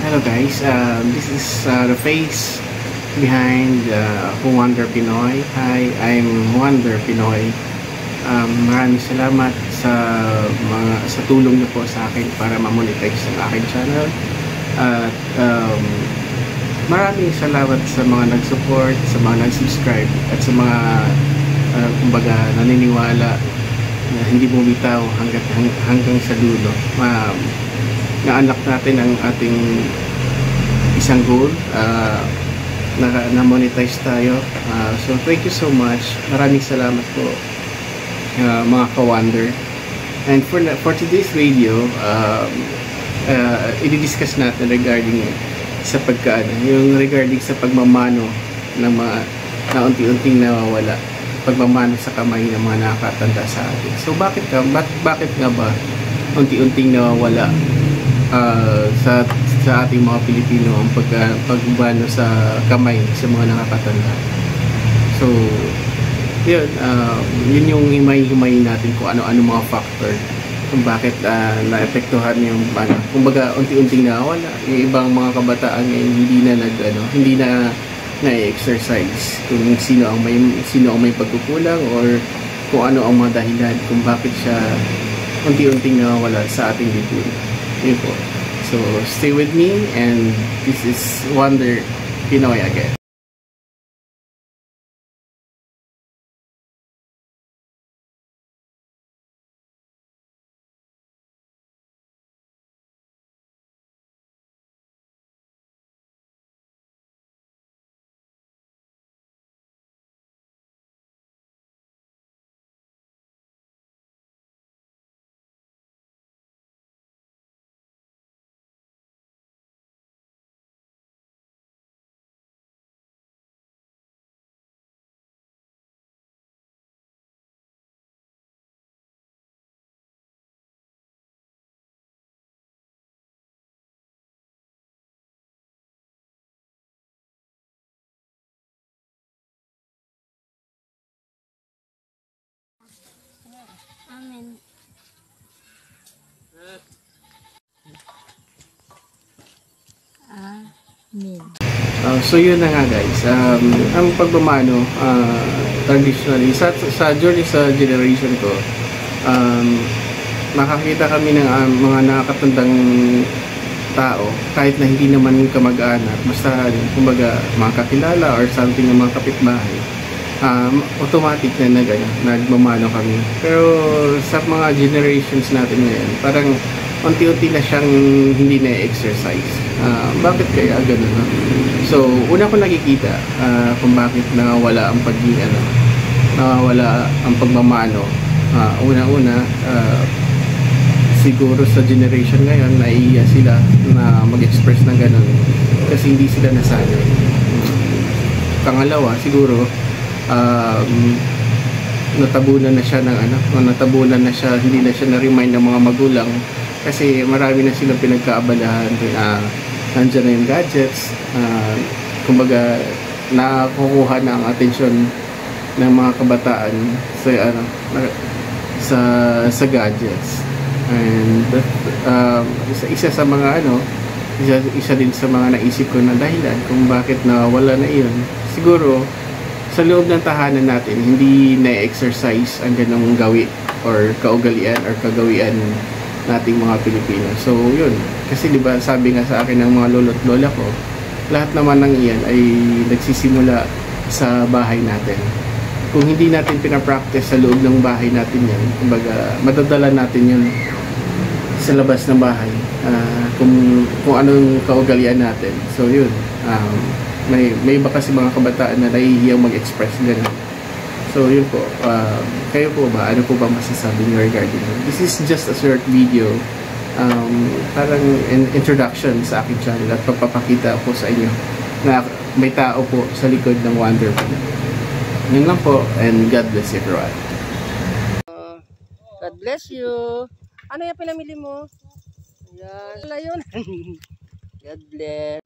Hello guys, this is the face behind Who Wonder Pinoy. Hi, I'm Wonder Pinoy. Maraming salamat sa tulong niyo po sa akin para ma-monetize ang aking channel. At maraming salamat sa mga nag-support, sa mga nag-subscribe, at sa mga kumbaga naniniwala na hindi bumitaw hanggang sa dulo. Na-unlock natin ang ating isang goal, na-monetize tayo. So thank you so much. Maraming salamat po, mga ka-Wonder. And for today's video, i-discuss natin regarding sa regarding sa pagmamano ng mga na unti-unting nawawala, pagmamano sa kamay ng mga nakakatanda sa atin. So bakit nga ba unti-unting nawawala sa ating mga Pilipino ang pagmamano sa kamay sa mga nakakatanda? So yun yung himay-himay natin kung ano-ano mga factor kung bakit naapektuhan yung kumbaga unti-unting nawawala. Yung ibang mga kabataan ngayon hindi na na-exercise kung sino ang may pagkukulang or kung ano ang mga dahilan kung bakit siya unti-unting nawawala sa ating lipunan. Yun po. So stay with me, and this is Wonder Pinoy again. Amen. Amen. So yun na nga guys, ang pagmamano traditionally sa generation ko, makakita kami ng mga nakakatandang tao kahit na hindi naman kamag-anak, basta kumbaga mga kakilala or something ng mga kapitbahay, automatic na nagmamano kami. Pero sa mga generations natin ngayon, parang unti-unti na siyang hindi na-exercise. Bakit kaya ganun? No? So una ko nakikita kung bakit nawawala ang nawawala ang pagmamano. Una-una, siguro sa generation ngayon naiiya sila na mag-express ng ganun kasi hindi sila nasanay. Pangalawa, siguro natabunan na siya hindi na siya na-remind ng mga magulang kasi marami na silang pinagkaabalahan. Nandiyan na yung gadgets, kumbaga nakukuha na ang atensyon ng mga kabataan sa gadgets. And isa din sa mga naisip ko na dahilan kung bakit nawala na iyon, siguro sa loob ng tahanan natin hindi na-exercise ang ganong gawi or kaugalian or kagawian nating mga Pilipino. So yun, kasi diba sabi nga sa akin ng mga lolo't lola ko, lahat naman ng iyan ay nagsisimula sa bahay natin. Kung hindi natin pinapractice sa loob ng bahay natin yan, kumbaga madadala natin yun sa labas ng bahay, kung anong kaugalian natin. So yun, may iba kasi mga kabataan na nahihiyang mag-express ganun. So yun po, kayo po ba, ano po ba masasabi niyo regarding it? This is just a short video, parang introduction sa aking channel at papapakita po sa inyo na may tao po sa likod ng Wonder Pinoy. Yun lang po, and God bless everyone. God bless you. Ano yung pinamili mo? Yan. Wala yun. God bless.